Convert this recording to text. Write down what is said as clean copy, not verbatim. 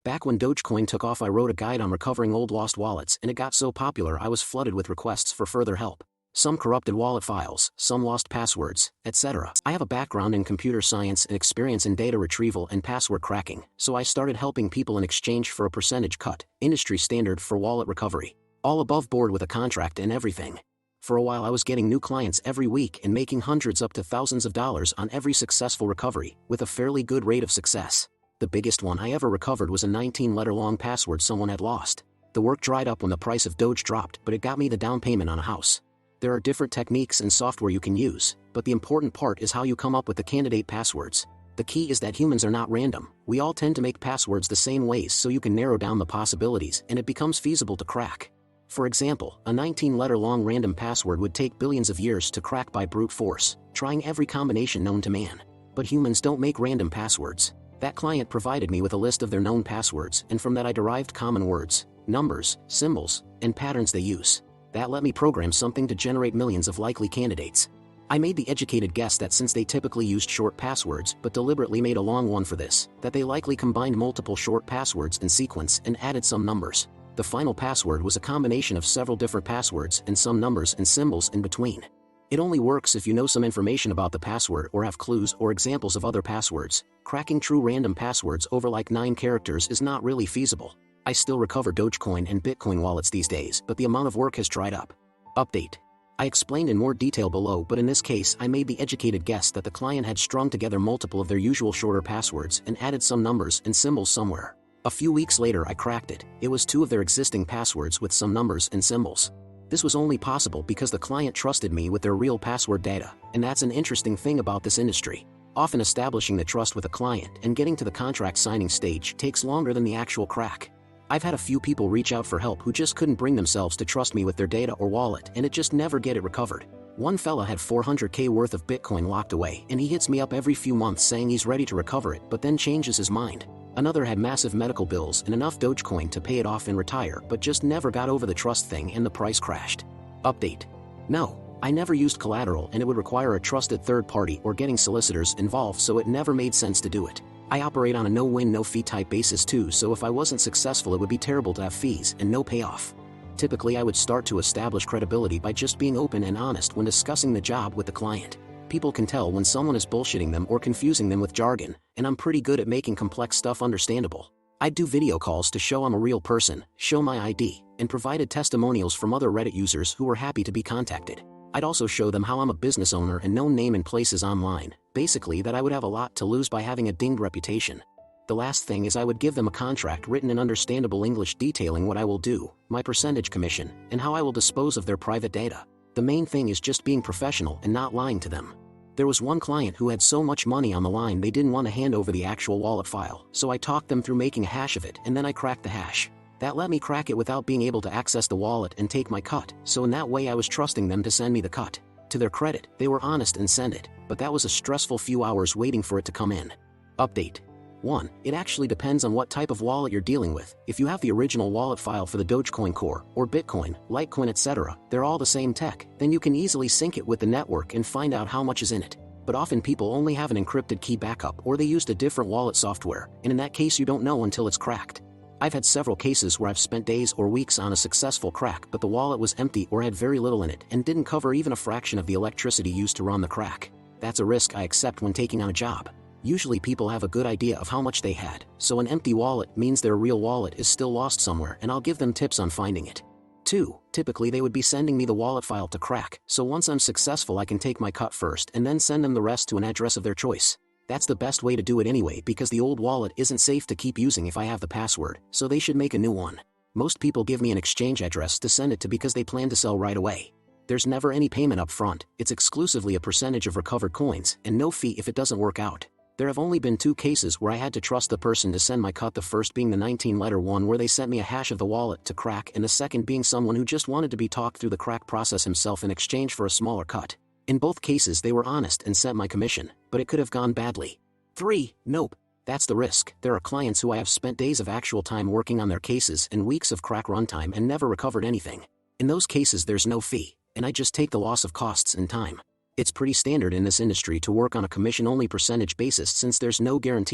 Back when Dogecoin took off, I wrote a guide on recovering old lost wallets, and it got so popular I was flooded with requests for further help. Some corrupted wallet files, some lost passwords, etc. I have a background in computer science and experience in data retrieval and password cracking, so I started helping people in exchange for a percentage cut, industry standard for wallet recovery. All above board with a contract and everything. For a while I was getting new clients every week and making hundreds up to thousands of dollars on every successful recovery, with a fairly good rate of success. The biggest one I ever recovered was a 19-letter-long password someone had lost. The work dried up when the price of Doge dropped, but it got me the down payment on a house. There are different techniques and software you can use, but the important part is how you come up with the candidate passwords. The key is that humans are not random. We all tend to make passwords the same ways, so you can narrow down the possibilities and it becomes feasible to crack. For example, a 19-letter-long random password would take billions of years to crack by brute force, trying every combination known to man. But humans don't make random passwords. That client provided me with a list of their known passwords, and from that I derived common words, numbers, symbols, and patterns they use. That let me program something to generate millions of likely candidates. I made the educated guess that since they typically used short passwords but deliberately made a long one for this, that they likely combined multiple short passwords in sequence and added some numbers. The final password was a combination of several different passwords and some numbers and symbols in between. It only works if you know some information about the password or have clues or examples of other passwords. Cracking true random passwords over like 9 characters is not really feasible. I still recover Dogecoin and Bitcoin wallets these days, but the amount of work has dried up. Update. I explained in more detail below, but in this case I made the educated guess that the client had strung together multiple of their usual shorter passwords and added some numbers and symbols somewhere. A few weeks later I cracked it. It was 2 of their existing passwords with some numbers and symbols. This was only possible because the client trusted me with their real password data, and that's an interesting thing about this industry. Often establishing the trust with a client and getting to the contract signing stage takes longer than the actual crack. I've had a few people reach out for help who just couldn't bring themselves to trust me with their data or wallet, and it just never get it recovered. One fella had $400K worth of Bitcoin locked away, and he hits me up every few months saying he's ready to recover it, but then changes his mind. Another had massive medical bills and enough Dogecoin to pay it off and retire, but just never got over the trust thing and the price crashed. Update. No, I never used collateral, and it would require a trusted third party or getting solicitors involved, so it never made sense to do it. I operate on a no-win, no-fee type basis too, so if I wasn't successful it would be terrible to have fees and no payoff. Typically I would start to establish credibility by just being open and honest when discussing the job with the client. People can tell when someone is bullshitting them or confusing them with jargon, and I'm pretty good at making complex stuff understandable. I'd do video calls to show I'm a real person, show my ID, and provided testimonials from other Reddit users who were happy to be contacted. I'd also show them how I'm a business owner and known name in places online, basically that I would have a lot to lose by having a dinged reputation. The last thing is I would give them a contract written in understandable English detailing what I will do, my percentage commission, and how I will dispose of their private data. The main thing is just being professional and not lying to them. There was one client who had so much money on the line they didn't want to hand over the actual wallet file, so I talked them through making a hash of it, and then I cracked the hash. That let me crack it without being able to access the wallet and take my cut, so in that way I was trusting them to send me the cut. To their credit, they were honest and sent it, but that was a stressful few hours waiting for it to come in. Update. 1. It actually depends on what type of wallet you're dealing with. If you have the original wallet file for the Dogecoin Core, or Bitcoin, Litecoin, etc., they're all the same tech, then you can easily sync it with the network and find out how much is in it. But often people only have an encrypted key backup, or they used a different wallet software, and in that case you don't know until it's cracked. I've had several cases where I've spent days or weeks on a successful crack, but the wallet was empty or had very little in it and didn't cover even a fraction of the electricity used to run the crack. That's a risk I accept when taking on a job. Usually people have a good idea of how much they had, so an empty wallet means their real wallet is still lost somewhere, and I'll give them tips on finding it. 2. Typically they would be sending me the wallet file to crack, so once I'm successful I can take my cut first and then send them the rest to an address of their choice. That's the best way to do it anyway, because the old wallet isn't safe to keep using if I have the password, so they should make a new one. Most people give me an exchange address to send it to because they plan to sell right away. There's never any payment up front, it's exclusively a percentage of recovered coins, and no fee if it doesn't work out. There have only been 2 cases where I had to trust the person to send my cut, the first being the 19-letter one where they sent me a hash of the wallet to crack, and the second being someone who just wanted to be talked through the crack process himself in exchange for a smaller cut. In both cases they were honest and sent my commission, but it could have gone badly. 3. Nope. That's the risk. There are clients who I have spent days of actual time working on their cases and weeks of crack runtime and never recovered anything. In those cases there's no fee, and I just take the loss of costs and time. It's pretty standard in this industry to work on a commission-only percentage basis since there's no guarantee